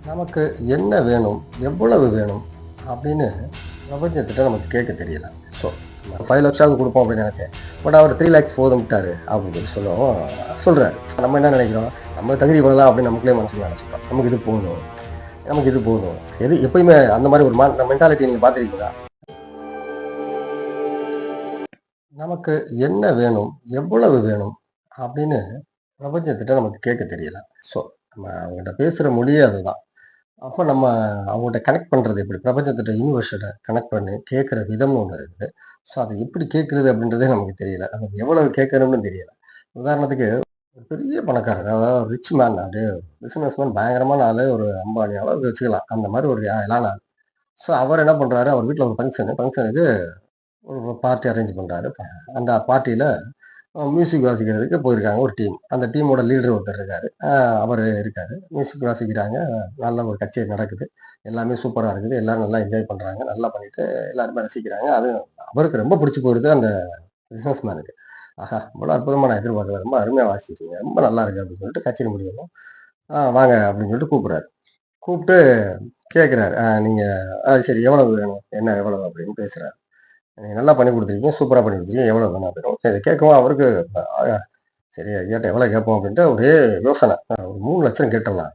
நமக்கு என்ன வேணும்? எவ்வளவு வேணும்? அப்படின்னு பிரபஞ்சத்திட்ட நமக்கு கேட்க தெரியல. ஸோ, நம்ம 5,00,000 குடுப்போம் அப்படின்னு நெனச்சேன். பட் அவர் 3,00,000 போதும்ட்டாரு அப்படின்னு சொல்லி சொல்லவும் சொல்றாரு. நம்ம என்ன நெனைக்கிறோம்? நம்ம தகுதி இவ்வளவுதான் அப்படின்னு நமக்குள்ளே மனசுல நெனச்சுக்கிறோம். நமக்கு இது போதும், நமக்கு இது போதும். எது எப்பயுமே அந்த மாரி ஒரு மென்டாலிட்டி நீங்க பார்த்திருக்கீங்களா? நமக்கு என்ன வேணும்? எவ்வளவு வேணும்? அப்படின்னு பிரபஞ்சத்திட்ட நமக்கு கேட்க தெரியல. ஸோ, நம்ம அவங்ககிட்ட பேசுற மொழியே அதுதான். அப்ப நம்ம அவங்கள்ட்ட கனெக்ட் பண்றது எப்படி? பிரபஞ்சத்திட்ட யூனிவர்ஸோட கனெக்ட் பண்ணி கேட்கிற விதம்னு ஒண்ணு இருக்குது. ஸோ அது எப்படி கேட்கிறது அப்படின்றதே நமக்கு தெரியல. நமக்கு எவ்வளவு கேட்கணும்னு தெரியல. உதாரணத்துக்கு ஒரு பெரிய பணக்காரர், அதாவது ரிச் மேன் அப்படியே பிசினஸ் மேன் பயங்கரமான ஆளு, ஒரு அம்பானி அளவுக்கு வச்சுக்கலாம். அந்த மாரி ஒரு ஆளான ஆள். ஸோ அவர் என்ன பண்றாரு, அவர் வீட்ல ஒரு ஃபங்ஷனுக்கு ஒரு பார்ட்டி அரேஞ்ச் பண்றாரு. அந்த பார்ட்டியில மியூசிக் வாசிக்கிறதுக்கு போயிருக்காங்க ஒரு டீம். அந்த டீமோட லீடர் ஒருத்தர் இருக்காரு. அவரு இருக்காரு. மியூசிக் வாசிக்கிறாங்க. நல்ல ஒரு கச்சேரி நடக்குது. எல்லாமே சூப்பரா இருக்குது. எல்லாரும் நல்லா என்ஜாய் பண்றாங்க. நல்லா பண்ணிட்டு எல்லாருமே ரசிக்கிறாங்க. அது அவருக்கு ரொம்ப பிடிச்சு போயிடுது அந்த பிசினஸ் மேனுக்கு. ஆஹா! இவ்வளோ அற்புதமா நான் எதிர்பார்க்கல. ரொம்ப அருமையா வாசிச்சிருக்கீங்க. ரொம்ப நல்லா இருக்கு அப்படின்னு சொல்லிட்டு கச்சேரி முடியவும், வாங்க அப்படின்னு சொல்லிட்டு கூப்பிடுறாரு. கூப்பிட்டு கேட்கிறாரு. நீங்க சரி எவ்வளவு வேணும்? என்ன எவ்வளவு அப்படின்னு பேசுறாரு. நீங்க நல்லா பண்ணி குடுத்துருக்கீங்க. சூப்பரா பண்ணி குடுத்துருக்கீங்க. எவ்வளவு வேணும் அப்படின்னு. இத கேட்கவும் அவருக்கு சரி ஐயாட்ட எவ்வளோ கேட்போம் அப்படின்ட்டு ஒரே யோசனை. ஒரு 3,00,000 கேட்டுறலாம்.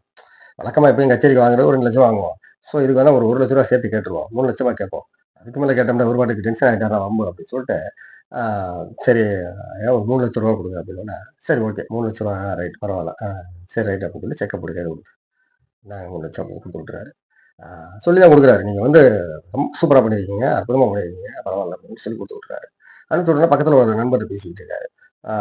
வழக்கமா எப்பயும் கச்சேரிக்கு வாங்குறது ஒரு 2,00,000 வாங்குவோம். ஸோ இதுக்கு வேணா ஒரு ரூ. 1,00,000 சேர்த்து கேட்டுருவோம். 3,00,000 கேட்போம். அதுக்கு மேல கேட்டோம்னா ஒரு பாட்டுக்கு டென்ஷன் ஆயிட்டாரா வம்பு அப்படின்னு சொல்லிட்டு, ஆ சரி ஐயா ஒரு ரூ. 3,00,000 குடுங்க அப்படின்னோனே, சரி ஓகே ரூ. 3,00,000 ரைட் பரவால்ல. சரி ரைட் அப்படின்னு சொல்லி செக்க போட்டு கையில குடுத்து, இந்தாங்க 3,00,000 அப்படின்னு குடுத்து விட்டுறாரு. ஆ சொல்லி தான் குடுக்குறாரு. நீங்க வந்து ரொம்ப சூப்பரா பண்ணியிருக்கீங்க. அற்புதமா பண்ணியிருக்கீங்க. பரவால்ல அப்படின்னு சொல்லி குடுத்து விட்டுறாரு. அனுப்பிச்ச உடனே பக்கத்துல ஒரு நண்பர்ட்ட பேசிக்கிட்டு இருக்காரு. ஆ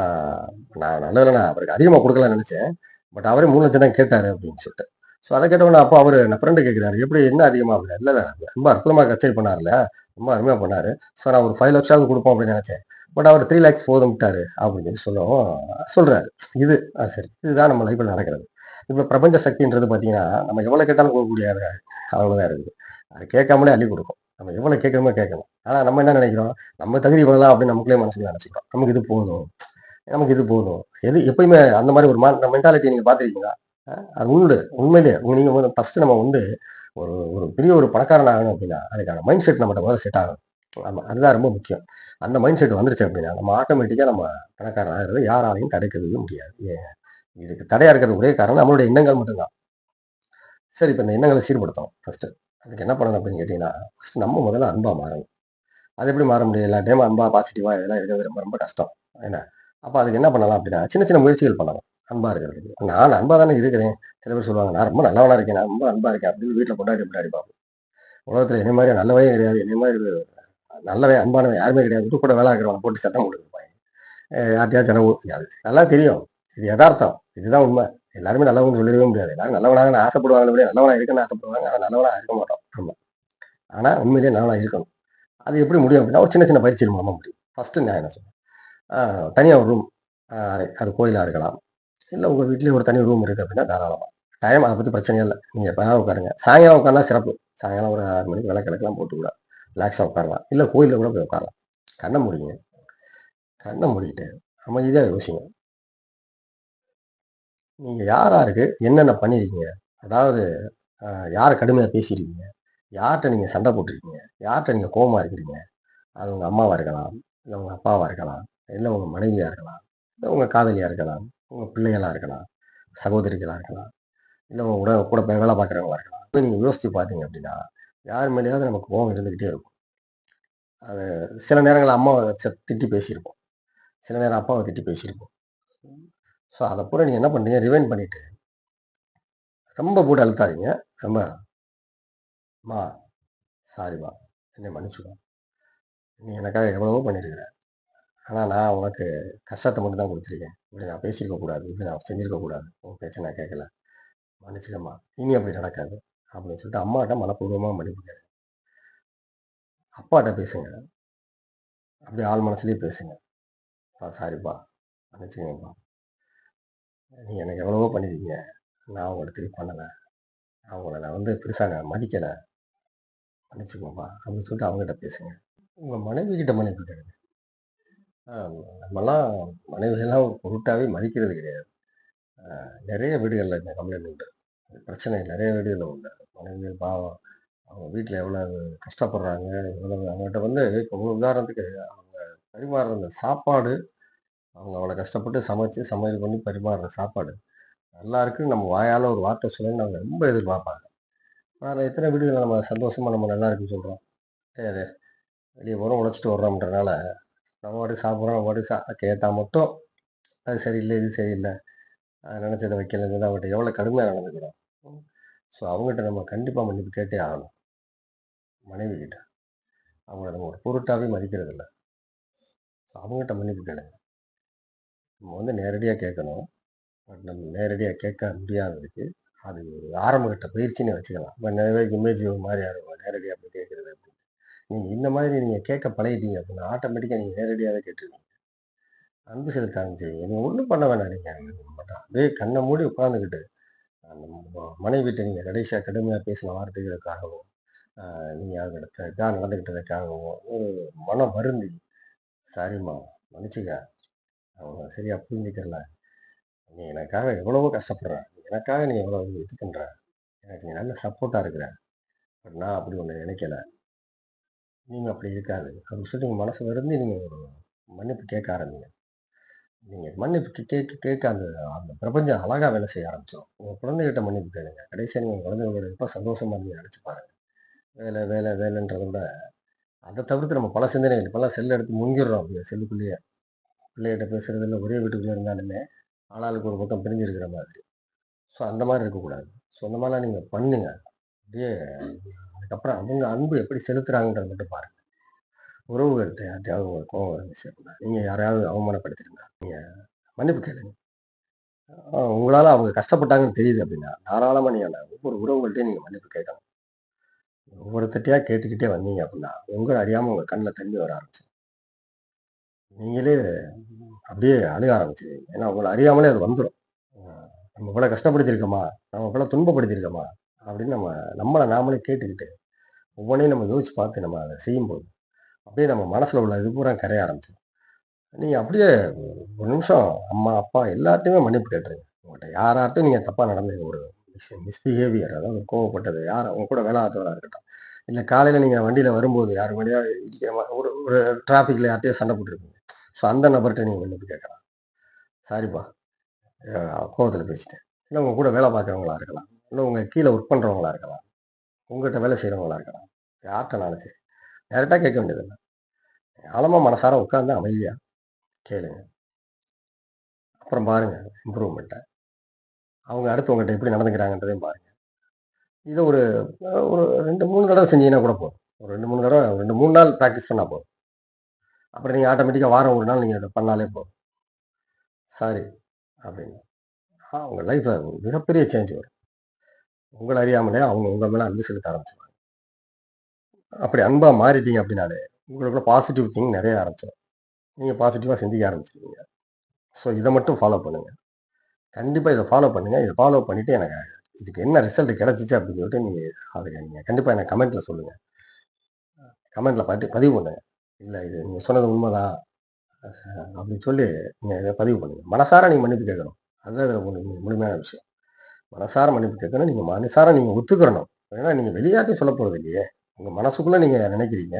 நான் நல்ல வேளை நான் அவருக்கு அதிகமா குடுக்கலாம்னு நெனச்சேன். பட் அவரே 3,00,000 தான் கேட்டாரு அப்படின்னு சொல்லிட்டு. ஸோ அத கேட்ட உடனே அப்போ அவரு என் ஃப்ரெண்ட் கேட்கிறாரு. எப்படி என்ன அதிகமா அப்படின்னா, இல்ல, இல்ல ரொம்ப அற்புதமா கச்சேரி பண்ணாருல்ல. ரொம்ப அருமையா பண்ணாரு. ஸோ நான் ஒரு 5,00,000 குடுப்போம் அப்படின்னு நெனச்சேன். பட் அவரு 3,00,000 போதும்ட்டாரு அப்படின்னு சொல்லி சொல்லவும் சொல்றாரு. இது சரி. இதுதான் நம்ம லைஃப்ல நடக்கிறது. இப்ப பிரபஞ்ச சக்தின்றது பார்த்தீங்கன்னா, நம்ம எவ்வளவு கேட்டாலும் குடுக்கக்கூடிய அவ்வளவுதான் இருக்குது. அது கேட்காமலே அள்ளி குடுக்கும். நம்ம எவ்வளவு கேட்கிறோமோ கேட்கணும். ஆனா நம்ம என்ன நெனைக்கிறோம்? நம்ம தகுதி இவ்வளவுதான் அப்படின்னு நமக்குள்ளே மனசுல நெனச்சுக்கிறோம். நமக்கு இது போதும். நமக்கு இது போதும். எது எப்பயுமே அந்த மாரி ஒரு மென்டாலிட்டி நீங்க பார்த்திருக்கீங்களா? அது உண்டு. உண்மையிலேயே நீங்க ஃபர்ஸ்ட் நம்ம வந்து ஒரு ஒரு பெரிய ஒரு பணக்காரன் ஆகணும் அப்படின்னா, அதுக்கான மைண்ட் செட் நம்மட்ட முதல்ல செட் ஆகணும். ஆமா. அதுதான் ரொம்ப முக்கியம். அந்த மைண்ட் செட் வந்துருச்சு அப்படின்னா, நம்ம ஆட்டோமேட்டிக்கா நம்ம பணக்காரன் ஆகுறத யாராலயும் தடுக்கவே முடியாது. இதுக்கு தடையா இருக்கிறது ஒரே காரணம் நம்மளுடைய எண்ணங்கள் மட்டும் தான். சரி இப்ப இந்த எண்ணங்கள சீர்படுத்தணும் ஃபர்ஸ்ட்டு. அதுக்கு என்ன பண்ணணும் அப்படின்னு கேட்டீங்கன்னா, ஃபர்ஸ்ட் நம்ம முதல்ல அன்பா மாறணும். அது எப்படி மாற முடியும்? எல்லா டைமும் அன்பா, பாசிட்டிவா இதெல்லாம் இருக்கிறது ரொம்ப ரொம்ப கஷ்டம். என்ன? அப்ப அதுக்கு என்ன பண்ணலாம் அப்படின்னா, சின்ன சின்ன முயற்சிகள் பண்ணலாம். அன்பா இருக்கிறதுக்கு. நான் அன்பா தானே இருக்கிறேன். சில பேர் சொல்லுவாங்க, "நான் ரொம்ப நல்லவனா இருக்கேன். நான் ரொம்ப அன்பா இருக்கேன்." அப்படின்னு வீட்ல பொண்டாட்டி பார்ப்போம். உலகத்துல என்னைய மாரி நல்லவனே கிடையாது. என்னைய மாரி நல்லவன், அன்பானவன் யாருமே கிடையாது. கூட வேலை பார்க்கிறவன போட்டு சத்தம் போட்டுருப்பாங்க. யார்ட்டயாச்சும் அது நல்லா தெரியும். இது எதார்த்தம். இதுதான் உண்மை. எல்லாருமே நல்லவங்கன்னு சொல்லிடவே முடியாது. எல்லாரும் நல்லவனாகன்னு ஆசைப்படுவாங்களே ஒழிய, நல்லவனா இருக்கணும்னு ஆசைப்படுவாங்க. ஆனா நல்லவனா இருக்க மாட்டோம். ஆமா. ஆனா உண்மையிலேயே நல்லவனா இருக்கணும். அது எப்படி முடியும் அப்படின்னா, ஒரு சின்ன சின்ன பயிற்சிகள் மூலமா முடியும். ஃபர்ஸ்ட்டு நான் என்ன சொல்றேன், ஆ தனியா ஒரு ரூம் அறை. அது கோயிலா இருக்கலாம். இல்ல உங்க வீட்லயே ஒரு தனி ரூம் இருக்கு அப்படின்னா தாராளமா. டைம் அத பத்தி பிரச்சனையே இல்ல. நீங்க எப்ப வேணாலும் உட்காருங்க. சாயங்காலம் உட்கார்ந்தா சிறப்பு. சாயங்காலம் ஒரு 6 மணிக்கு விளக்கெல்லாம் போட்டு கூட ரிலாக்ஸா உட்காரலாம். இல்ல கோயில்ல கூட போய் உட்காரலாம். கண்ண மூடிங்க. கண்ண மூடிட்டு அமைதியா யோசிங்க. நீங்க யார் யாருக்கு என்னென்ன பண்ணியிருக்கீங்க? அதாவது அ யார கடுமையா பேசியிருக்கீங்க? யார்ட்ட நீங்க சண்டை போட்டுருக்கீங்க? யார்ட்ட நீங்க கோவமா இருக்கிறீங்க? அது உங்க அம்மாவா இருக்கலாம், இல்ல உங்க அப்பாவா இருக்கலாம், இல்ல உங்க மனைவியா இருக்கலாம், இல்ல உங்க காதலியா இருக்கலாம், உங்க பிள்ளைகளா இருக்கலாம், சகோதரிகளா இருக்கலாம், இல்ல உங்க கூட வேலை பார்க்கிறவங்களா இருக்கலாம். இப்ப நீங்க யோசிச்சு பார்த்தீங்க அப்படின்னா, யார் மேலயாவது நமக்கு கோவம் இருந்துகிட்டே இருக்கும். அது சில நேரங்கள்ல அம்மாவ திட்டி பேசியிருப்போம். சில நேரம் அப்பாவ திட்டி பேசியிருப்போம். ஸோ அத பூரா நீங்க என்ன பண்றீங்க, ரிவைண்ட் பண்ணிட்டு, ரொம்ப போட்டு அழுத்தாதீங்க. ரொம்ப "அம்மா சாரிம்மா, என்னைய மன்னிச்சுக்கோ. நீ எனக்காக எவ்வளவோ பண்ணியிருக்கிற. ஆனா நான் உனக்கு கஷ்டத்த மட்டும் தான் குடுத்துருக்கேன். இப்படி நான் பேசியிருக்க கூடாது. இப்படி நான் செஞ்சிருக்க கூடாது. உன் பேச்ச நான் கேட்கல. மன்னிச்சுக்கம்மா. இனி அப்படி நடக்காது." அப்படின்னு சொல்லிட்டு அம்மாட்ட மனப்பூர்வமா மன்னிப்பு கேளுங்க. அப்பாட்ட பேசுங்க. அப்படியே ஆழ் மனசுலயே பேசுங்க. "அப்பா சாரிப்பா. மன்னிச்சுக்கங்கப்பா. நீங்க எனக்கு எவ்வளவோ பண்ணியிருக்கீங்க. நான் உங்கள திருப்பி பண்ணல. நான் உங்கள வந்து பெருசா நான் மதிக்கல. மன்னிச்சுக்கங்கப்பா." அப்படின்னு சொல்லிட்டு அவங்ககிட்ட பேசுங்க. உங்க மனைவி கிட்ட மன்னிப்பு கேளுங்க. அ நம்மலாம் மனைவியெல்லாம் ஒரு பொருட்டாவே மதிக்கிறது கிடையாது. நெறைய வீடுகள்ல இந்த கம்ப்ளைண்ட் உண்டு. பிரச்சனை நிறைய வீடுகள்ல உண்டு. மனைவிகள் பாவம் அவங்க வீட்ல எவ்வளவு கஷ்டப்படுறாங்க, எவ்வளவு அவங்ககிட்ட வந்து இப்போ உதாரணத்துக்கு அவங்க பரிமாறுற அந்த சாப்பாடு, அவங்க அவ்வளோ கஷ்டப்பட்டு சமைச்சு, சமையல் பண்ணி பரிமாறுற சாப்பாடு, நல்லா இருக்குன்னு நம்ம வாயால ஒரு வார்த்தை சொல்லணும்னு அவங்க ரொம்ப எதிர்பார்ப்பாங்க. ஆனா எத்தனை வீடுகள்ல நம்ம சந்தோஷமா நம்ம நல்லா இருக்குன்னு சொல்றோம். கிடையாது. வெளிய போறோம் உழைச்சிட்டு வர்றோம்ன்றனால, நம்ம பாட்டுக்கு சாப்பிடுறோம், நம்ம பாட்டுக்கு கேட்டா மட்டும் அது சரியில்ல, இது சரியில்ல. நினைச்சத வைக்கலன்னு சொல்லி அவங்கட்ட எவ்வளோ கடுமையா நடந்துக்கிறோம். ஸோ அவங்ககிட்ட நம்ம கண்டிப்பா மன்னிப்பு கேட்டே ஆகணும். மனைவி கிட்ட. அவங்கள நம்ம ஒரு பொருட்டாவே மதிக்கிறதில்ல. ஸோ அவங்ககிட்ட மன்னிப்பு கேளுங்க. நம்ம வந்து நேரடியா கேட்கணும். பட் நம்ம நேரடியா கேட்க முடியாததுக்கு, அது ஆரம்ப கட்ட பயிற்சின்னே வச்சுக்கலாம். இப்ப நிறைய பேருக்கு இமேஜ் ஒரு மாரியா இருக்கும். நேரடியா போய் கேட்கிறது அப்படின்னு. நீங்க இந்த மாதிரி நீங்க கேட்க பழகிட்டீங்க அப்படின்னா, ஆட்டோமேட்டிக்கா நீங்க நேரடியாவே கேட்டுருவீங்க. அன்பு செலுத்த ஆரம்பிச்சுருவீங்க. நீங்க ஒண்ணும் பண்ண வேணாம் நீங்க. அப்படியே கண்ண மூடி உட்கார்ந்துகிட்டு, அந்த மனைவிட்ட நீங்க கடைசியா கடுமையா பேசின வார்த்தைகளுக்காகவும், நீங்க அதுக்கு இதா நடந்துக்கிட்டதுக்காகவும், ஒரு மனம் வருந்தி, "சாரிம்மா, மன்னிச்சுக்க. அவங்க சரியா புரிஞ்சுக்கல. நீ எனக்காக எவ்வளவோ கஷ்டப்படுற. எனக்காக நீ எவ்வளவு இது பண்ற. எனக்கு நீ நல்ல சப்போர்ட்டா இருக்கிற. பட் நான் அப்படி ஒண்ணு நினைக்கல. நீங்க அப்படி இருக்காது." அப்படின்னு சொல்லி உங்க மனசு வருந்தி நீங்க ஒரு மன்னிப்பு கேட்க ஆரம்பிங்க. நீங்க மன்னிப்பு கேட்க கேட்க அந்த அந்த பிரபஞ்சம் அழகா வேலை செய்ய ஆரம்பிச்சுரும். உங்க குழந்தைகிட்ட மன்னிப்பு கேளுங்க. கடைசியா நீங்க உங்க குழந்தைகளோட எப்ப சந்தோஷமா இருந்தீங்கன்னு நெனச்சு பாருங்க. வேலை, வேலை, வேலைன்றத விட, அத தவிர்த்து நம்ம பல சிந்தனைகள் இப்பலாம் செல்ல எடுத்து முழுங்கிடுறோம் அப்படியே செல்லுக்குள்ளேயே. பிள்ளைகிட்ட பேசுறது இல்ல, ஒரே வீட்டுக்குள்ள இருந்தாலுமே, ஆளாளுக்கு ஒரு பக்கம் பிரிஞ்சு இருக்கிற மாதிரி. ஸோ அந்த மாரி இருக்கக்கூடாது. ஸோ அந்த மாரிலாம் நீங்க பண்ணுங்க. அப்படியே அதுக்கப்புறம் அவங்க அன்பு எப்படி செலுத்துறாங்கன்றத மட்டும் பாருங்க. உறவுகள்ட்ட யார்ட்டயாவது உங்களுக்கு கோவம் வந்துச்சு அப்படின்னா, நீங்க யாரையாவது அவமானப்படுத்தியிருந்தா, மன்னிப்பு கேளுங்க. உங்களால அவங்க கஷ்டப்பட்டாங்கன்னு தெரியுது அப்படின்னா, தாராளமா நீங்க அந்த ஒவ்வொரு உறவுகள்ட்டயும் நீங்க மன்னிப்பு கேட்கலாம். ஒவ்வொருத்தட்டயா கேட்டுக்கிட்டே வந்தீங்க அப்படின்னா, உங்கள அறியாம உங்க கண்ல தண்ணி வர ஆரம்பிச்சுரும். நீங்களே அப்படியே அழுக ஆரம்பிச்சுருவீங்க. ஏன்னா உங்கள அறியாமலே அது வந்துரும். அ நம்ம இவ்வளோ கஷ்டப்படுத்தியிருக்கோமா? நம்ம இவ்வளோ துன்பப்படுத்தியிருக்கோமா? அப்படின்னு நம்மள நாமளே கேட்டுக்கிட்டு, ஒவ்வொன்னையும் நம்ம யோசிச்சு பார்த்து நம்ம அத செய்யும்போது, அப்படியே நம்ம மனசுல உள்ள இது பூரா கரைய ஆரம்பிச்சுரும். நீங்க அப்படியே ஒரு நிமிஷம் அம்மா, அப்பா எல்லார்ட்டயுமே மன்னிப்பு கேட்டுருங்க. உங்கள்ட்ட யார்ட்டயும் நீங்க தப்பா நடந்து ஒரு மிஸ்பிஹேவியர் அதாவது கோவப்பட்டது யார் உங்க கூட வேலை பார்த்தவரா இருக்கட்டும். இல்ல காலையில நீங்க வண்டியில வரும்போது யார் கூடயா இடிக்காம ஒரு ஒரு டிராஃபிக்ல யார்ட்டயோ சண்டை போட்டுருப்பீங்க. ஸோ அந்த நபர்ட்ட நீங்க மன்னிப்பு கேட்கலாம். சாரிப்பா கோவத்துல பேசிட்டேன். இல்ல உங்க கூட வேலை பார்க்குறவங்களா இருக்கலாம். இல்ல உங்க கீழ ஒர்க் பண்றவங்களா இருக்கலாம். உங்ககிட்ட வேலை செய்றவங்களா இருக்கலாம். யார்ட்டனாலும் சரி. டைரக்ட்டா கேட்க வேண்டியதில்ல. ஆழமா மனசார உட்கார்ந்து அமைதியா கேளுங்க. அப்புறம் பாருங்க இம்ப்ரூவ்மென்ட்ட. அவங்க அடுத்து உங்கட்ட எப்படி நடந்துக்கிறாங்கன்றதையும் பாருங்க. இத ஒரு 2, 3 தடவ செஞ்சீங்கன்னா கூட போதும். ஒரு 2, 3 தடவ 2, 3 நாள் பிராக்டிஸ் பண்ணா போதும். அப்புறம் நீங்க ஆட்டோமேட்டிக்கா வாரம் 1 நாள் நீங்க அத பண்ணாலே போதும். சாரி அப்படின்னு. உங்க லைஃப்ல ஒரு மிகப்பெரிய சேஞ்ச் வரும். உங்கள அறியாமலே அவங்க உங்க மேல அன்பு செலுத்த ஆரம்பிச்சுருவாங்க. அப்படி அன்பா மாறிட்டீங்க அப்படின்னாலே, உங்களுக்குள்ள பாசிட்டிவ் திங்க் நெறைய ஆரம்பிச்சுரும். நீங்க பாசிட்டிவா சிந்திக்க ஆரம்பிச்சுருவீங்க. ஸோ இத மட்டும் ஃபாலோ பண்ணுங்க. கண்டிப்பா இத ஃபாலோ பண்ணுங்க. இத ஃபாலோ பண்ணிட்டு எனக்கு இதுக்கு என்ன ரிசல்ட் கிடைச்சுச்சு அப்படின்னு சொல்லிட்டு நீங்க கண்டிப்பா எனக்கு கமெண்ட்ல சொல்லுங்க. கமெண்ட்ல பதிவு பண்ணுங்க. இல்ல இது நீங்க சொன்னது உண்மதான். அப்படின்னு சொல்லி நீங்க இத பதிவு பண்ணுங்க. மனசார நீங்க மன்னிப்பு கேட்கணும். அதுதான் இதுல முழுமையான விஷயம். மனசார மன்னிப்பு கேட்கணும். நீங்க மனசார நீங்க ஒத்துக்கிறணும். ஏன்னா நீங்க வெளியார்ட்டயும் சொல்லப் போறது இல்லையே. உங்க மனசுக்குள்ள நீங்க நினைக்கிறீங்க.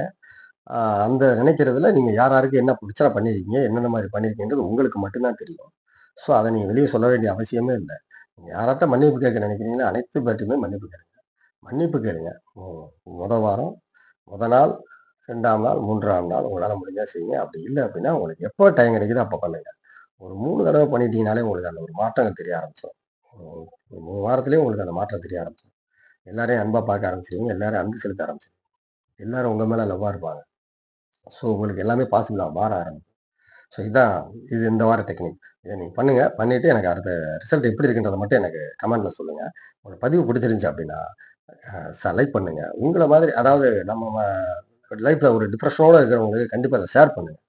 ஆ அந்த நினைக்கிறதுல நீங்க யார் யாருக்கு என்ன பிரச்சனை பண்ணியிருக்கீங்க, என்னென்ன மாரி பண்ணியிருக்கீங்கன்றது உங்களுக்கு மட்டும் தான் தெரியும். ஸோ அத நீங்க வெளிய சொல்ல வேண்டிய அவசியமே இல்ல. நீங்க யார்ட்ட மன்னிப்பு கேட்க நினைக்கிறீங்களோ, அனைத்து பேர்ட்டயுமே மன்னிப்பு கேளுங்க. மன்னிப்பு கேளுங்க. மொத வாரம், மொத நாள், 2ஆம் நாள், 3ஆம் நாள் உங்களால முடிஞ்சா செய்யுங்க. அப்படி இல்ல அப்படின்னா, உங்களுக்கு எப்போ டைம் கிடைக்குதோ அப்ப பண்ணுங்க. ஒரு 3 தடவ பண்ணிட்டீங்கனாலே உங்களுக்கு அந்த ஒரு மாற்றங்கள் தெரிய ஆரம்பிச்சுரும். ஒரு 3 வாரத்திலேயே உங்களுக்கு அந்த மாற்றம் தெரிய ஆரம்பிச்சுரும். எல்லாரையும் அன்பா பார்க்க ஆரம்பிச்சுருவீங்க. எல்லாரும் அன்பு செலுத்த ஆரம்பிச்சுருவீங்க. எல்லாரும் உங்க மேல லவ்வா இருப்பாங்க. ஸோ உங்களுக்கு எல்லாமே பாசிபிளா மாற ஆரம்பிக்கும். ஸோ இது இந்த வார டெக்னிக். இத நீங்க பண்ணுங்க. பண்ணிட்டு எனக்கு அடுத்த ரிசல்ட் எப்படி இருக்குன்றத மட்டும் எனக்கு கமெண்ட்ல சொல்லுங்க. உங்களுக்கு பதிவு பிடிச்சிருந்துச்சு அப்படின்னா, லைக் பண்ணுங்க. உங்கள மாதிரி அதாவது நம்ம லைஃப்ல ஒரு டிப்ரஷனோட இருக்கிறவங்களுக்கு கண்டிப்பா இத ஷேர் பண்ணுங்க.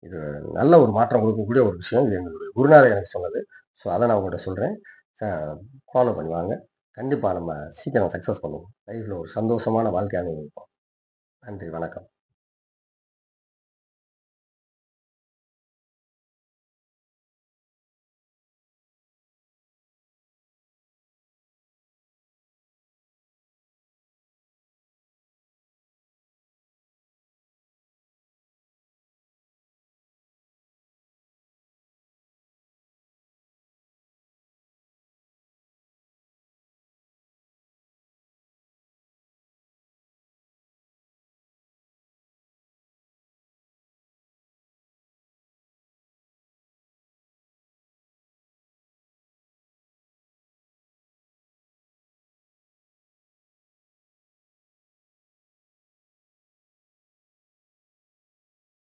இது நல்ல ஒரு மாற்றம் கொடுக்கக்கூடிய ஒரு விஷயம். இது எங்களுடைய குருநாதர் எனக்கு சொன்னது. ஸோ அத நான் உங்கள்ட்ட சொல்றேன். ச ஃபாலோ பண்ணி வாங்க. கண்டிப்பா நம்ம சீக்கிரம் சக்சஸ் பண்ணுவோம். லைஃப்ல ஒரு சந்தோஷமான வாழ்க்கை அனுபவிப்போம். நன்றி, வணக்கம்.